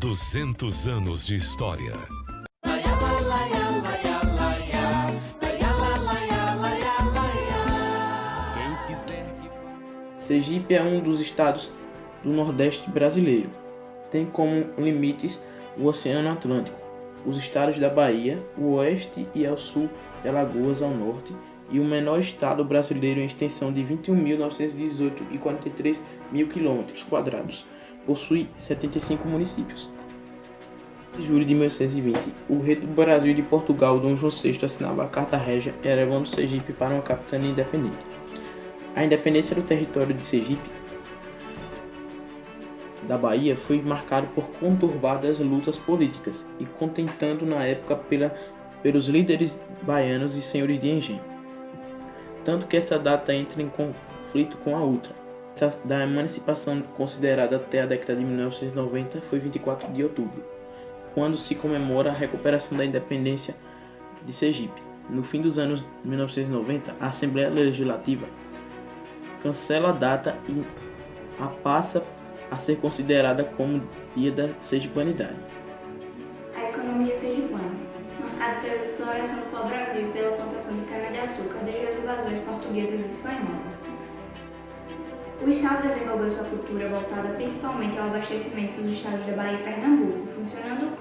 200 anos de história. Sergipe é um dos estados do Nordeste brasileiro. Tem como limites o Oceano Atlântico, os estados da Bahia, o Oeste e ao Sul de Alagoas ao norte, e o menor estado brasileiro em extensão de 21.918,43 mil km². Possui 75 municípios. Em julho de 1620, o rei do Brasil e de Portugal, Dom João VI, assinava a Carta Régia, elevando Sergipe para uma capitania independente. A independência do território de Sergipe, da Bahia, foi marcada por conturbadas lutas políticas e contentando na época pelos líderes baianos e senhores de engenho. Tanto que essa data entra em conflito com a outra. Da emancipação considerada até a década de 1990 foi 24 de outubro, quando se comemora a recuperação da independência de Sergipe. No fim dos anos 1990, a Assembleia Legislativa cancela a data e a passa a ser considerada como Dia da Sergipanidade. A economia sergipana, marcada pela exploração do pau-brasil e pela plantação de cana-de-açúcar desde as invasões portuguesas e espanholas. O estado desenvolveu sua cultura voltada principalmente ao abastecimento dos estados da Bahia e Pernambuco, funcionando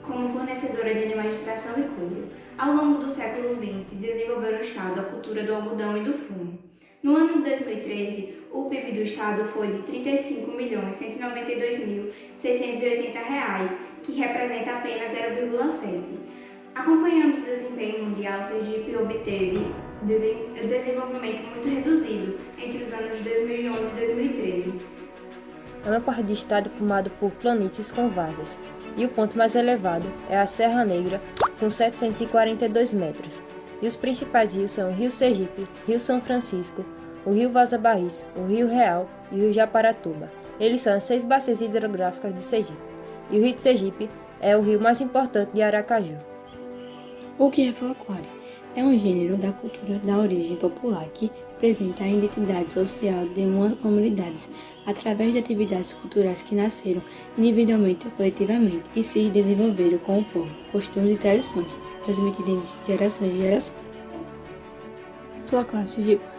como fornecedora de animais de tração e couro. Ao longo do século XX, desenvolveu no estado a cultura do algodão e do fumo. No ano de 2013, o PIB do estado foi de R$ 35.192.680, que representa apenas 0,7%. Acompanhando o desempenho mundial, Sergipe obteve desenvolvimento muito reduzido entre os anos de 2011 e 2013. A maior parte do estado é formado por planícies com várzeas, e o ponto mais elevado é a Serra Negra, com 742 metros. E os principais rios são o Rio Sergipe, Rio São Francisco, o Rio Vaza Barris, o Rio Real e o Rio Japaratuba. Eles são as 6 bacias hidrográficas de Sergipe. E o Rio de Sergipe é o rio mais importante de Aracaju. O que é folclore? É um gênero da cultura da origem popular que representa a identidade social de uma comunidade através de atividades culturais que nasceram individualmente ou coletivamente e se desenvolveram com o povo, costumes e tradições, transmitidos de gerações em gerações. Folclore sergipano.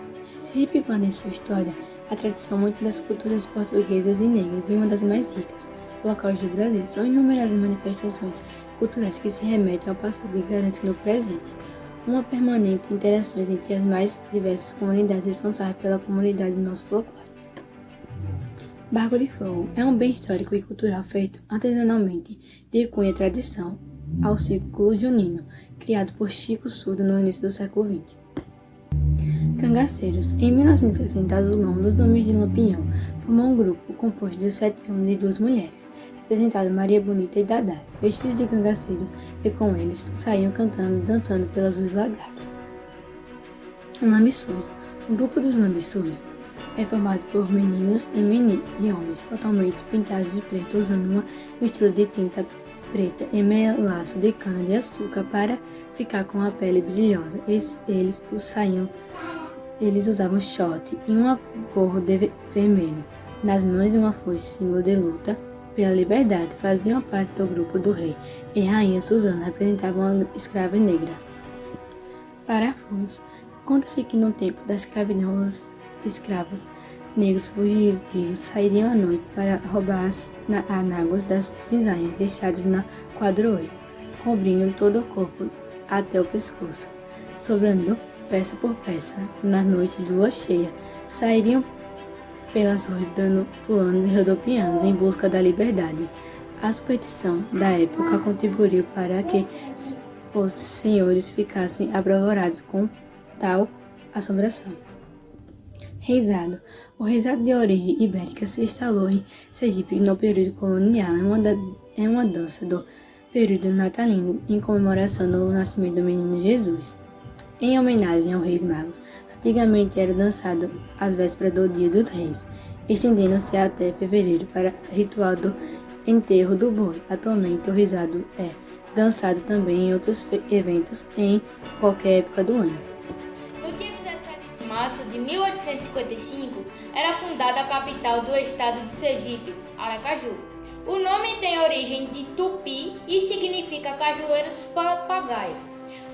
Sergipe guarda em sua história a tradição muito das culturas portuguesas e negras e uma das mais ricas. Locais do Brasil são inúmeras manifestações culturais que se remetem ao passado e garantem no presente uma permanente interação entre as mais diversas comunidades responsáveis pela comunidade do nosso folclore. Barco de Fogo é um bem histórico e cultural feito artesanalmente de cunha tradição ao ciclo junino, criado por Chico Surdo no início do século XX. Cangaceiros. Em 1960, Azulão, dos nomes de Lampião, formou um grupo composto de 7 homens e 2 mulheres, representado Maria Bonita e Dadá, vestidos de cangaceiros, e com eles saíam cantando e dançando pelas ruas Lagarto. Lambissujo. O grupo dos Lambissujo é formado por meninos e homens totalmente pintados de preto, usando uma mistura de tinta preta e melaço de cana-de-açúcar para ficar com a pele brilhosa. Eles usavam short e um gorro vermelho. Nas mãos uma foice, símbolo de luta pela liberdade. Faziam parte do grupo do rei e rainha Susana, representavam a escrava negra. Parafusos. Conta-se que no tempo da escravidão os escravos negros fugitivos sairiam à noite para roubar as anáguas das cisanhas deixadas na quadroeira, cobrindo todo o corpo até o pescoço, sobrando peça por peça. Nas noites de lua cheia, sairiam pelas ruas pulando e rodopiando em busca da liberdade. A superstição da época contribuiu para que os senhores ficassem apavorados com tal assombração. Reizado. O reizado de origem ibérica se instalou em Sergipe no período colonial. É uma dança do período natalino em comemoração do nascimento do menino Jesus. Em homenagem aos Reis Magos, antigamente era dançado às vésperas do Dia dos Reis, estendendo-se até fevereiro para ritual do enterro do boi. Atualmente, o reizado é dançado também em outros eventos em qualquer época do ano. No dia 17 de março de 1855, era fundada a capital do estado de Sergipe, Aracaju. O nome tem origem de tupi e significa cajueiro dos papagaios.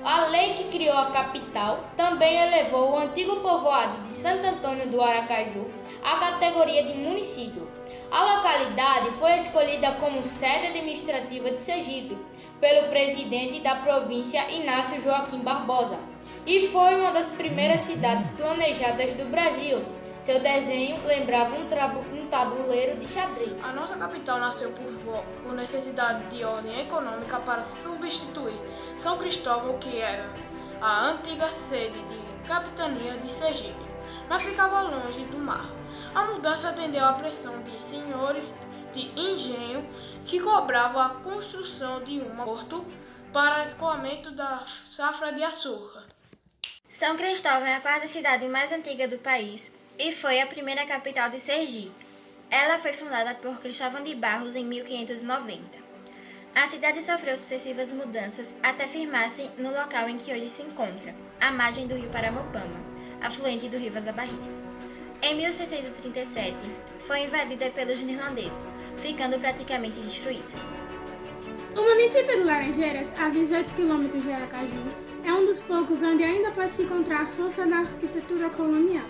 A lei que criou a capital também elevou o antigo povoado de Santo Antônio do Aracaju à categoria de município. A localidade foi escolhida como sede administrativa de Sergipe pelo presidente da província, Inácio Joaquim Barbosa, e foi uma das primeiras cidades planejadas do Brasil. Seu desenho lembrava um tabuleiro de xadrez. A nossa capital nasceu por necessidade de ordem econômica para substituir São Cristóvão, que era a antiga sede de capitania de Sergipe, mas ficava longe do mar. A mudança atendeu à pressão de senhores de engenho que cobravam a construção de um porto para escoamento da safra de açúcar. São Cristóvão é a quarta cidade mais antiga do país e foi a primeira capital de Sergipe. Ela foi fundada por Cristóvão de Barros em 1590. A cidade sofreu sucessivas mudanças até firmar-se no local em que hoje se encontra, à margem do rio Paramopama, afluente do rio Vaza Barris. Em 1637, foi invadida pelos neerlandeses, ficando praticamente destruída. O município de Laranjeiras, a 18 quilômetros de Aracaju, é um dos poucos onde ainda pode se encontrar a força da arquitetura colonial.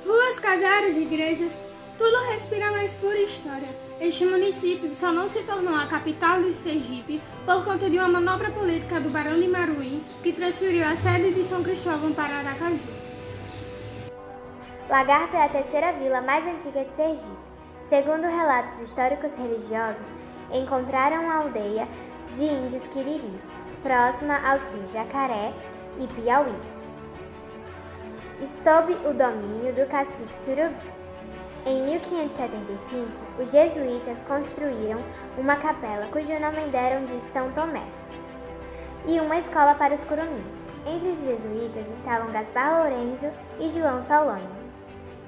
Ruas, casários e igrejas, tudo respira mais pura história. Este município só não se tornou a capital de Sergipe por conta de uma manobra política do Barão de Maruim, que transferiu a sede de São Cristóvão para Aracaju. Lagarto é a terceira vila mais antiga de Sergipe. Segundo relatos históricos religiosos, encontraram uma aldeia de índios quiriris, próxima aos rios Jacaré e Piauí, e sob o domínio do cacique Surubi. Em 1575, os jesuítas construíram uma capela cujo nome deram de São Tomé e uma escola para os curumins. Entre os jesuítas estavam Gaspar Lourenço e João Salônio.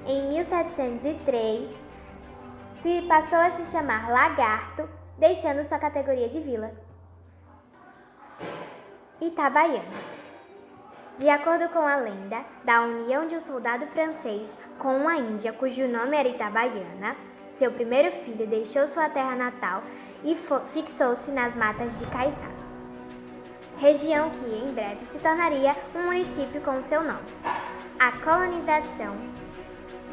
Em 1703, se passou a se chamar Lagarto, deixando sua categoria de vila. Itabaiana. De acordo com a lenda da união de um soldado francês com uma índia cujo nome era Itabaiana, seu primeiro filho deixou sua terra natal e fixou-se nas matas de Caiçara, região que em breve se tornaria um município com seu nome. A colonização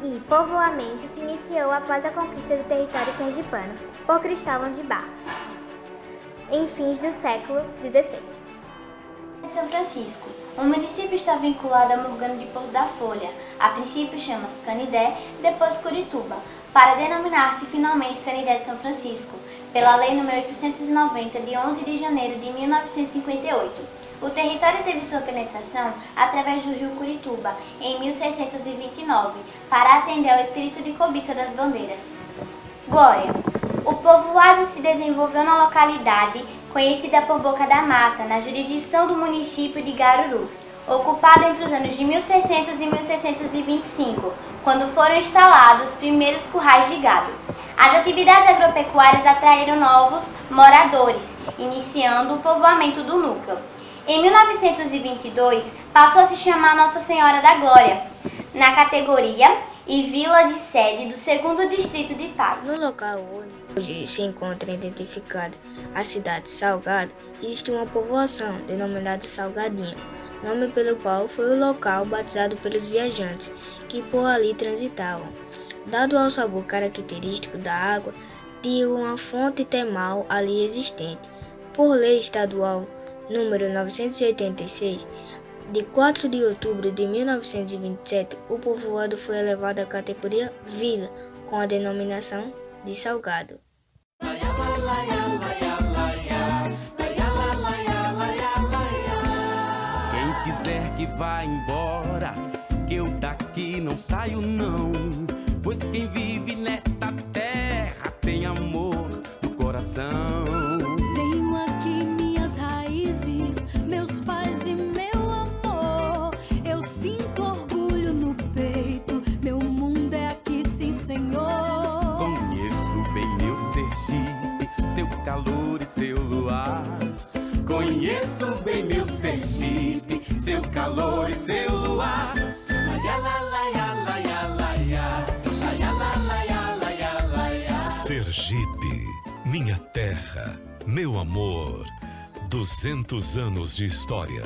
e povoamento se iniciou após a conquista do território sergipano por Cristóvão de Barros, em fins do século XVI. São Francisco. O município está vinculado a Morgana de Pouso da Folha. A princípio chama-se Canidé, depois Curituba, para denominar-se finalmente Canidé de São Francisco, pela Lei nº 890, de 11 de janeiro de 1958. O território teve sua penetração através do rio Curituba, em 1629, para atender ao espírito de cobiça das bandeiras. Glória. O povoado se desenvolveu na localidade conhecida por Boca da Mata, na jurisdição do município de Garuru, ocupado entre os anos de 1600 e 1625, quando foram instalados os primeiros currais de gado. As atividades agropecuárias atraíram novos moradores, iniciando o povoamento do núcleo. Em 1922, passou a se chamar Nossa Senhora da Glória, na categoria e vila de sede do 2º Distrito de Paz. No local onde hoje se encontra identificada a cidade Salgado, existe uma povoação denominada Salgadinho, nome pelo qual foi o local batizado pelos viajantes que por ali transitavam. Dado ao sabor característico da água de uma fonte termal ali existente, por lei estadual número 986, de 4 de outubro de 1927, o povoado foi elevado à categoria vila, com a denominação de Salgado. Quem quiser que vá embora, que eu daqui não saio não, pois quem vive nesta terra tem amor no coração. Tenho aqui minhas raízes, meus pais e meu amor. Eu sinto orgulho no peito, meu mundo é aqui, sim, Senhor. Conheço bem meu Sergipe, seu calor e seu luar. Conheço bem meu Sergipe, seu calor e seu luar. Sergipe, minha terra, meu amor. 200 anos de história.